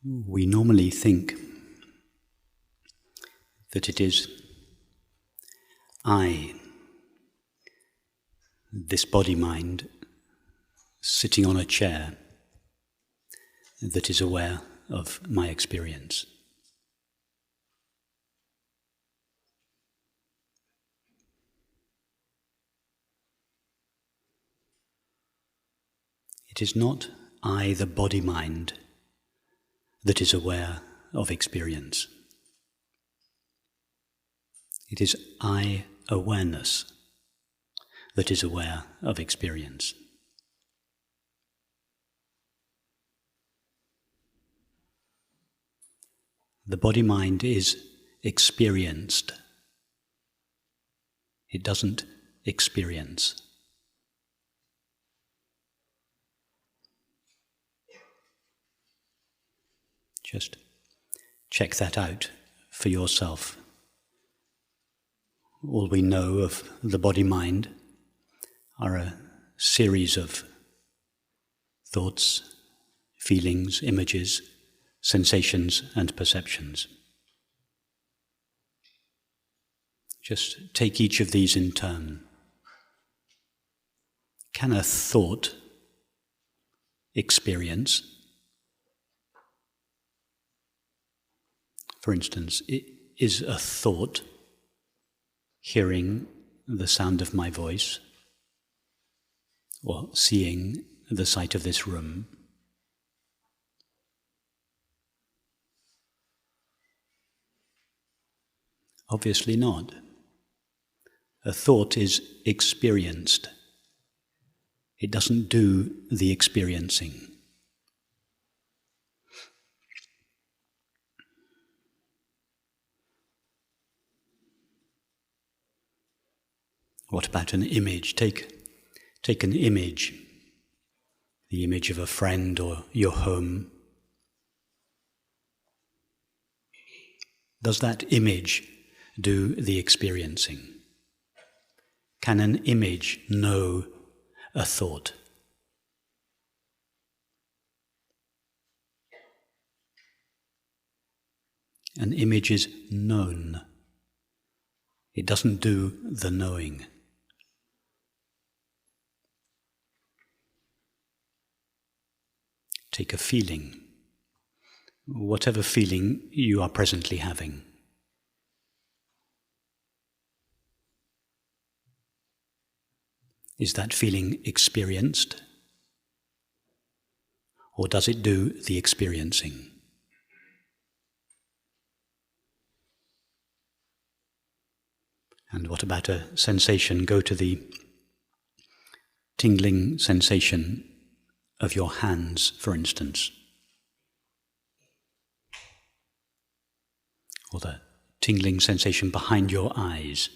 We normally think that it is I, this body-mind, sitting on a chair, that is aware of my experience. It is not I, the body-mind, that is aware of experience. It is I, awareness, that is aware of experience. The body-mind is experienced. It doesn't experience. Just check that out for yourself. All we know of the body-mind are a series of thoughts, feelings, images, sensations and perceptions. Just take each of these in turn. Can a thought experience? For instance, is a thought hearing the sound of my voice or seeing the sight of this room? Obviously not. A thought is experienced. It doesn't do the experiencing. What about an image? Take an image, the image of a friend or your home. Does that image do the experiencing? Can an image know a thought? An image is known. It doesn't do the knowing. Take a feeling, whatever feeling you are presently having. Is that feeling experienced? Or does it do the experiencing? And what about a sensation? Go to the tingling sensation of your hands, for instance, or the tingling sensation behind your eyes.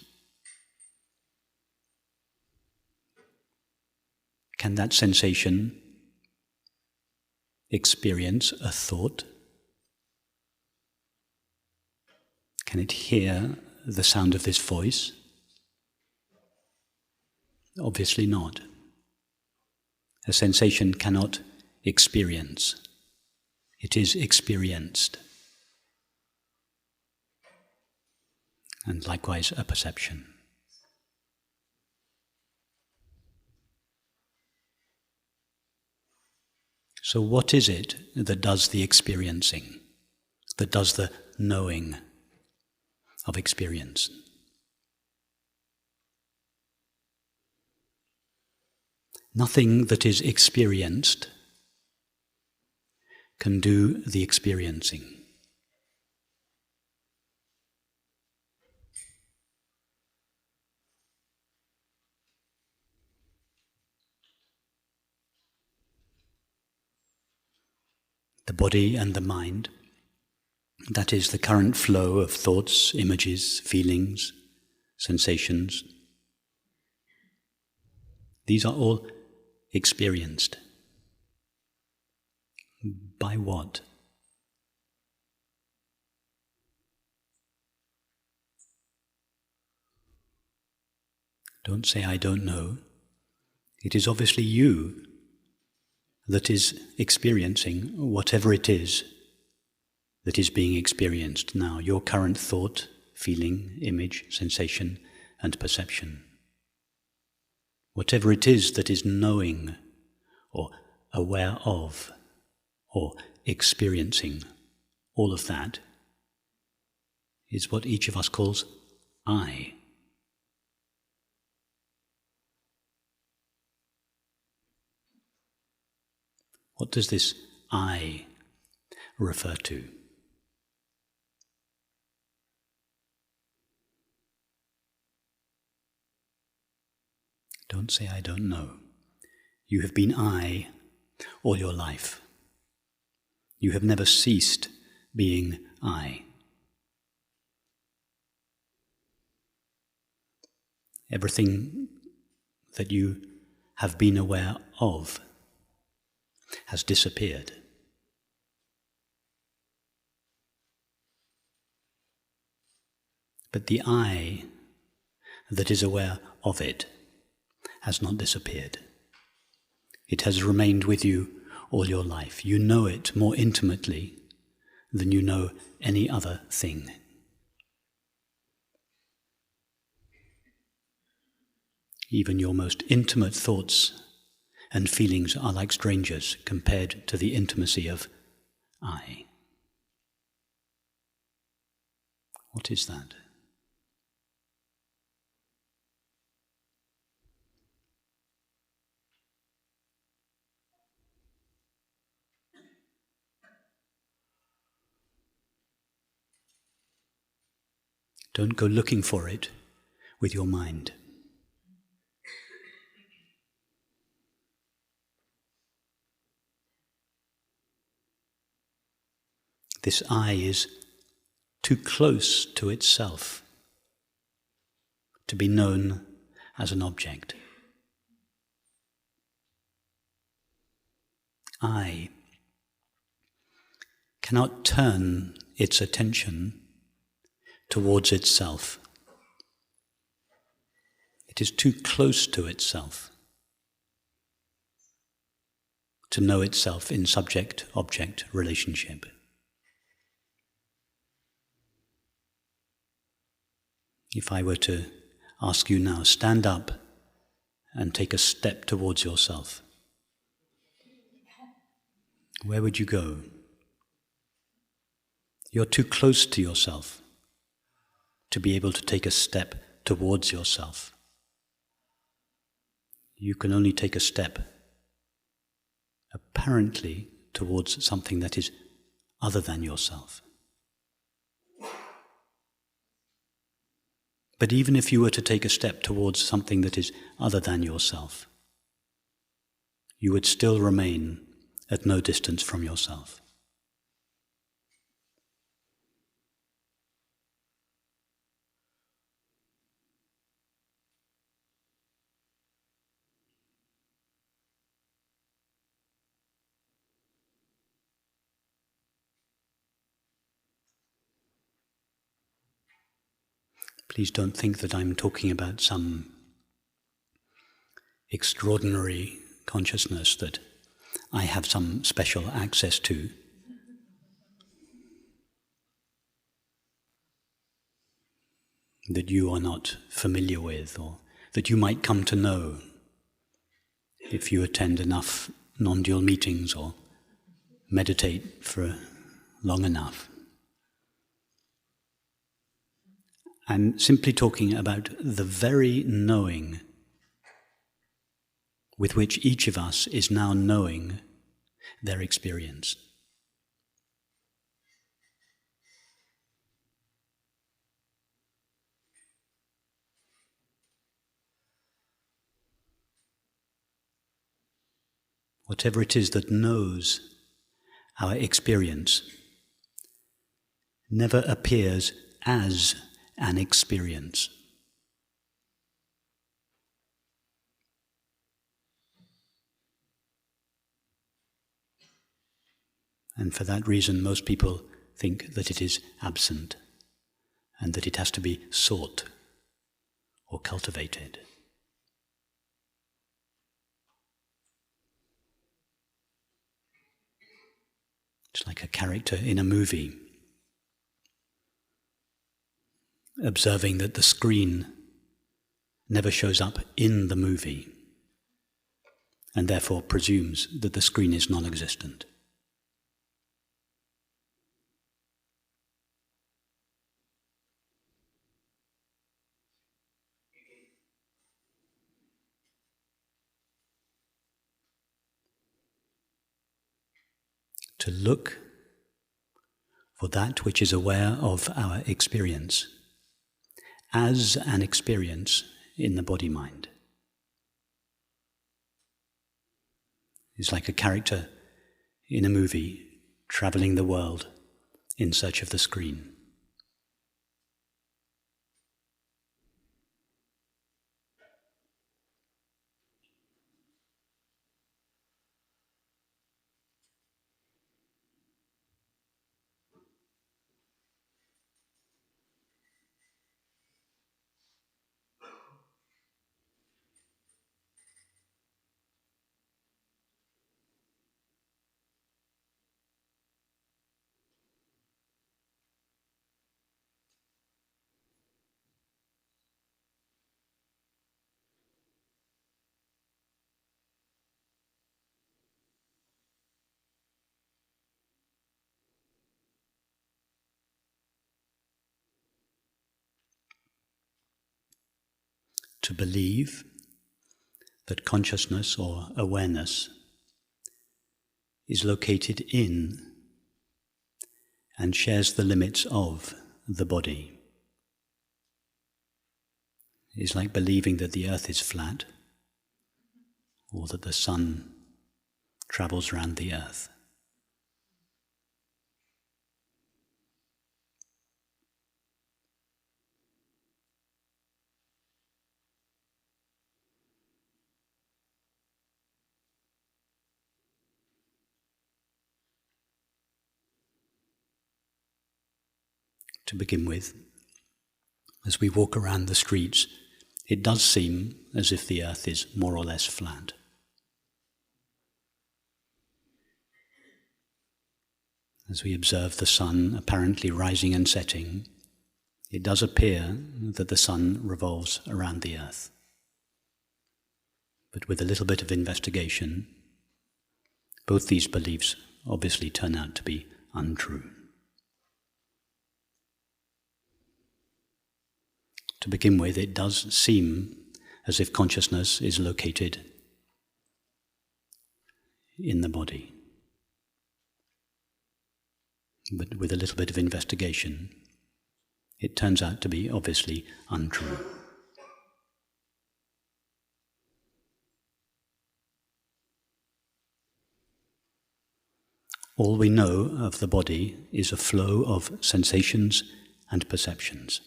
Can that sensation experience a thought? Can it hear the sound of this voice? Obviously not. A sensation cannot experience. It is experienced. And likewise, a perception. So what is it that does the experiencing, that does the knowing of experience? Nothing that is experienced can do the experiencing. The body and the mind, that is the current flow of thoughts, images, feelings, sensations. These are all experienced. By what? Don't say, I don't know. It is obviously you that is experiencing whatever it is that is being experienced now, your current thought, feeling, image, sensation, and perception. Whatever it is that is knowing or aware of or experiencing, all of that is what each of us calls I. What does this I refer to? Don't say I don't know. You have been I all your life. You have never ceased being I. Everything that you have been aware of has disappeared. But the I that is aware of it has not disappeared. It has remained with you all your life. You know it more intimately than you know any other thing. Even your most intimate thoughts and feelings are like strangers compared to the intimacy of I. What is that? Don't go looking for it with your mind. This I is too close to itself to be known as an object. I cannot turn its attention towards itself. It is too close to itself to know itself in subject-object relationship. If I were to ask you now, stand up and take a step towards yourself, where would you go? You're too close to yourself to be able to take a step towards yourself. You can only take a step apparently towards something that is other than yourself. But even if you were to take a step towards something that is other than yourself, you would still remain at no distance from yourself. Please don't think that I'm talking about some extraordinary consciousness that I have some special access to. That you are not familiar with, or that you might come to know if you attend enough non-dual meetings or meditate for long enough. I'm simply talking about the very knowing with which each of us is now knowing their experience. Whatever it is that knows our experience never appears as an experience. And for that reason, most people think that it is absent and that it has to be sought or cultivated. It's like a character in a movie. observing that the screen never shows up in the movie, and therefore presumes that the screen is non-existent. To look for that which is aware of our experience as an experience in the body-mind. It's like a character in a movie traveling the world in search of the screen. To believe that consciousness or awareness is located in and shares the limits of the body is like believing that the earth is flat or that the sun travels around the earth. To begin with, as we walk around the streets, it does seem as if the earth is more or less flat. As we observe the sun apparently rising and setting, it does appear that the sun revolves around the earth. But with a little bit of investigation, both these beliefs obviously turn out to be untrue. To begin with, it does seem as if consciousness is located in the body. But with a little bit of investigation, it turns out to be obviously untrue. All we know of the body is a flow of sensations and perceptions.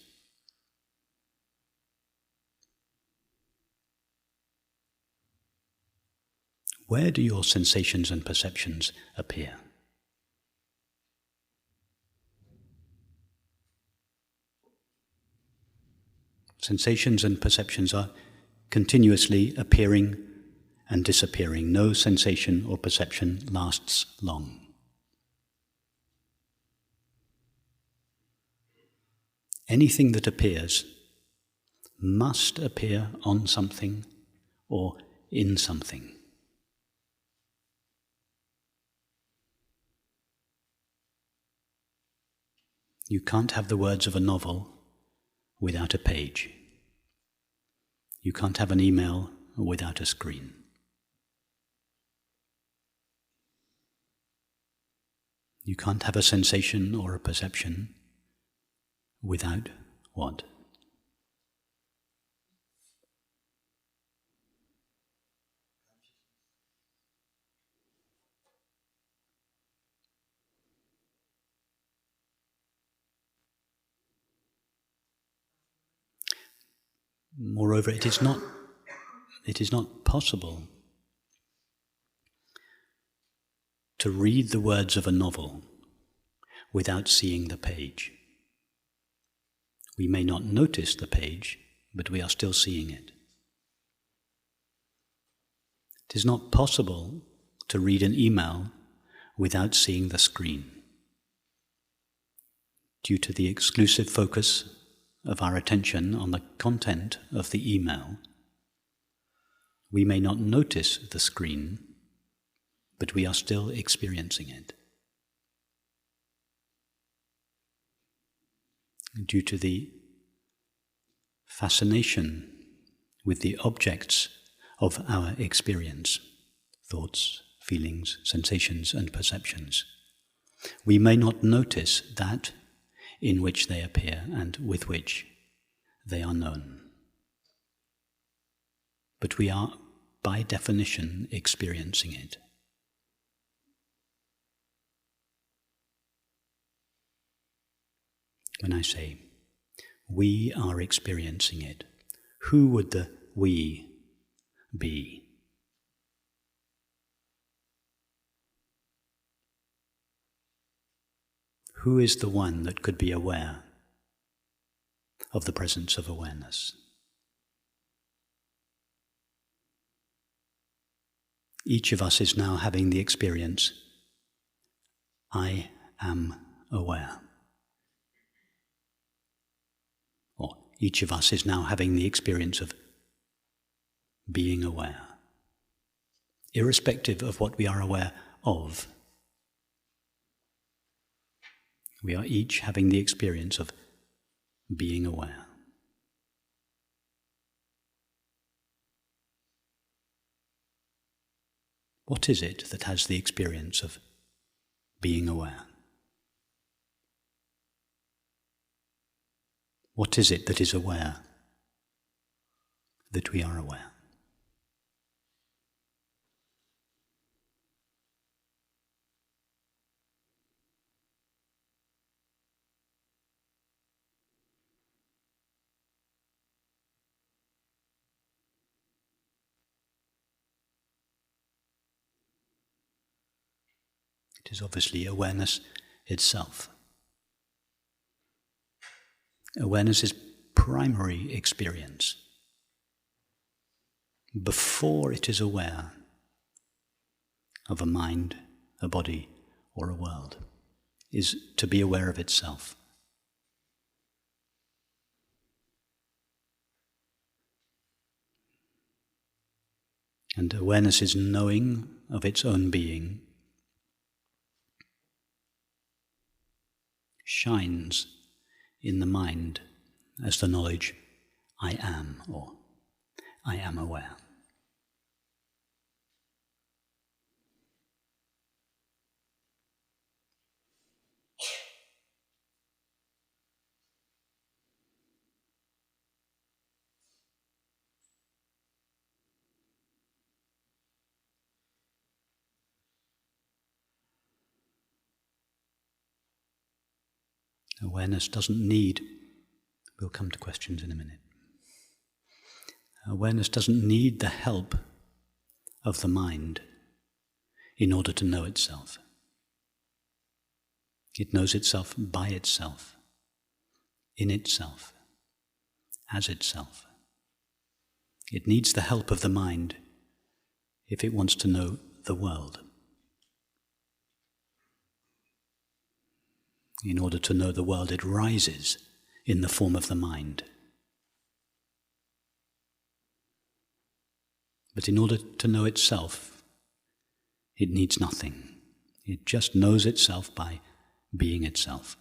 Where do your sensations and perceptions appear? Sensations and perceptions are continuously appearing and disappearing. No sensation or perception lasts long. Anything that appears must appear on something or in something. You can't have the words of a novel without a page. You can't have an email without a screen. You can't have a sensation or a perception without what? Moreover, it is not possible to read the words of a novel without seeing the page. We may not notice the page, but we are still seeing it. It is not possible to read an email without seeing the screen, due to the exclusive focus of our attention on the content of the email, we may not notice the screen, but we are still experiencing it. Due to the fascination with the objects of our experience, thoughts, feelings, sensations, and perceptions, we may not notice that in which they appear and with which they are known. But we are, by definition, experiencing it. When I say, we are experiencing it, who would the we be? Who is the one that could be aware of the presence of awareness? Each of us is now having the experience, I am aware. Or each of us is now having the experience of being aware. Irrespective of what we are aware of, we are each having the experience of being aware. What is it that has the experience of being aware? What is it that is aware that we are aware? It is obviously awareness itself. Awareness is primary experience. Before it is aware of a mind, a body, or a world, is to be aware of itself. And awareness is knowing of its own being, shines in the mind as the knowledge, I am, or I am aware. Awareness doesn't need, we'll come to questions in a minute. Awareness doesn't need the help of the mind in order to know itself. It knows itself by itself, in itself, as itself. It needs the help of the mind if it wants to know the world. In order to know the world, it rises in the form of the mind. But in order to know itself, it needs nothing. It just knows itself by being itself.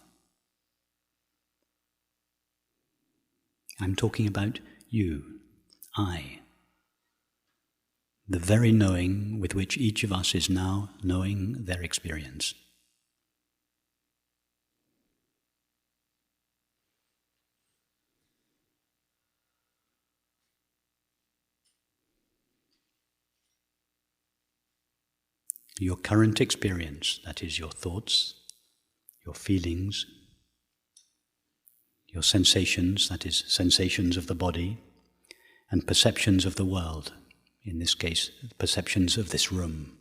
I'm talking about you, I. The very knowing with which each of us is now knowing their experience. Your current experience, that is your thoughts, your feelings, your sensations, that is sensations of the body, and perceptions of the world, in this case, perceptions of this room.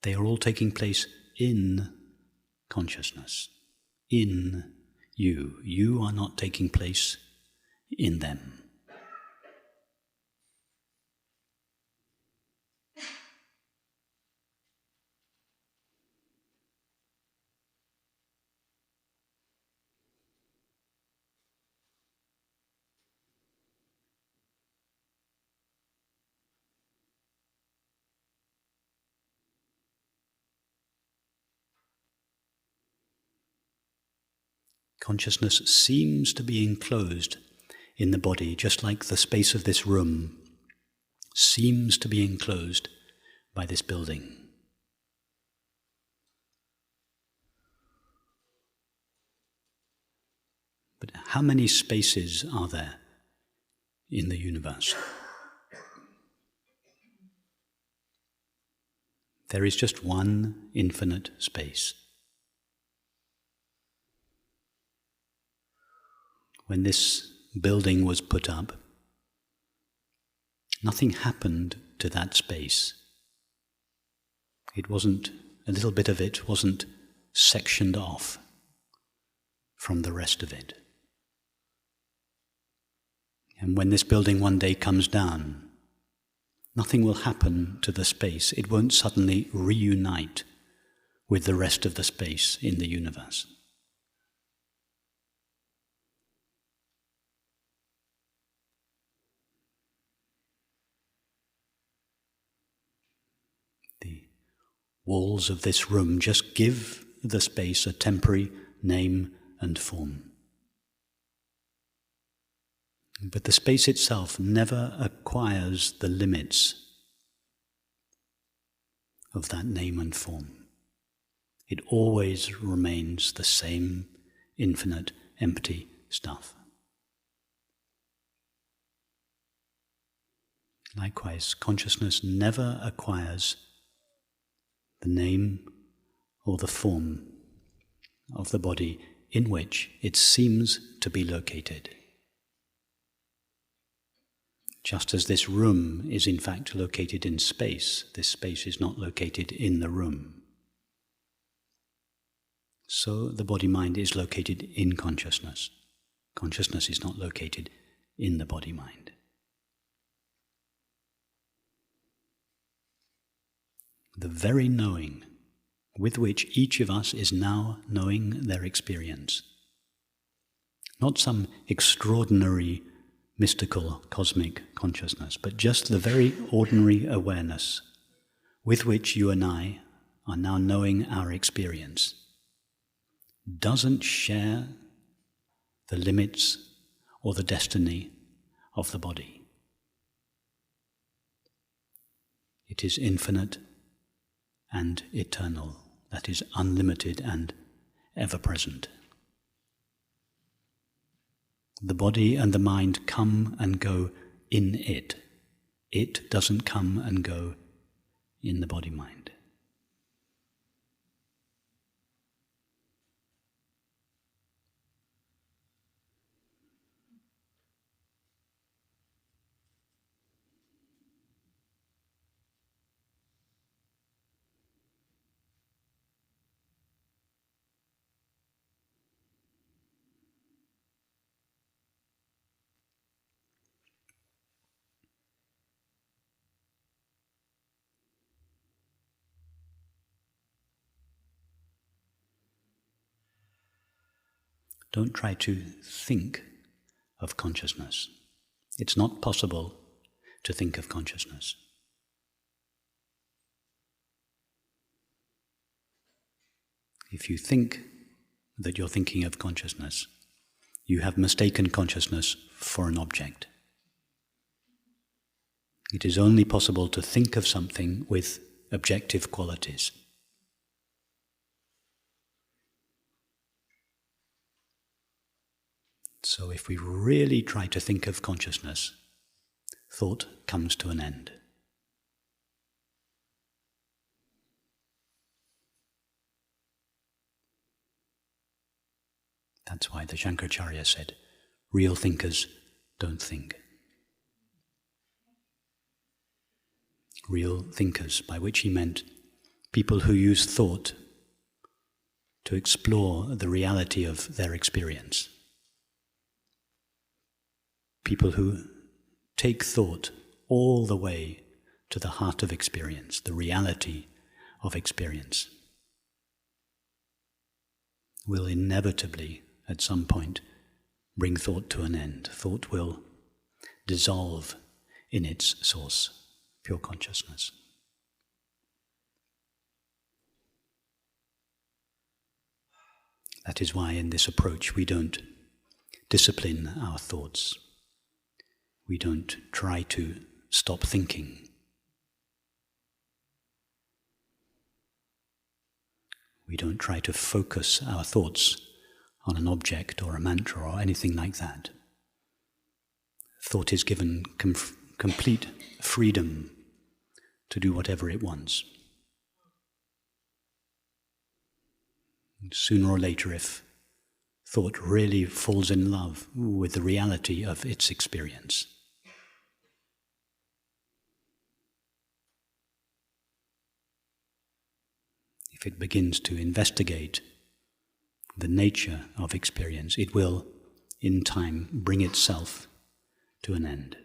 They are all taking place in consciousness, in you. You are not taking place in them. Consciousness seems to be enclosed in the body, just like the space of this room seems to be enclosed by this building. But how many spaces are there in the universe? There is just one infinite space. When this building was put up, nothing happened to that space. It wasn't, a little bit of it wasn't sectioned off from the rest of it. And when this building one day comes down, nothing will happen to the space. It won't suddenly reunite with the rest of the space in the universe. The walls of this room just give the space a temporary name and form. But the space itself never acquires the limits of that name and form. It always remains the same infinite, empty stuff. Likewise, consciousness never acquires the name or the form of the body in which it seems to be located. Just as this room is in fact located in space, this space is not located in the room. So the body-mind is located in consciousness. Consciousness is not located in the body-mind. The very knowing with which each of us is now knowing their experience, not some extraordinary mystical cosmic consciousness, but just the very ordinary awareness with which you and I are now knowing our experience, doesn't share the limits or the destiny of the body. It is infinite and eternal, that is unlimited and ever-present. The body and the mind come and go in it. It doesn't come and go in the body-mind. Don't try to think of consciousness. It's not possible to think of consciousness. If you think that you're thinking of consciousness, you have mistaken consciousness for an object. It is only possible to think of something with objective qualities. So if we really try to think of consciousness, thought comes to an end. That's why the Shankaracharya said, real thinkers don't think. Real thinkers, by which he meant people who use thought to explore the reality of their experience. People who take thought all the way to the heart of experience, the reality of experience, will inevitably, at some point, bring thought to an end. Thought will dissolve in its source, pure consciousness. That is why in this approach we don't discipline our thoughts. We don't try to stop thinking. We don't try to focus our thoughts on an object or a mantra or anything like that. Thought is given complete freedom to do whatever it wants. Sooner or later, if thought really falls in love with the reality of its experience, if it begins to investigate the nature of experience, it will, in time, bring itself to an end.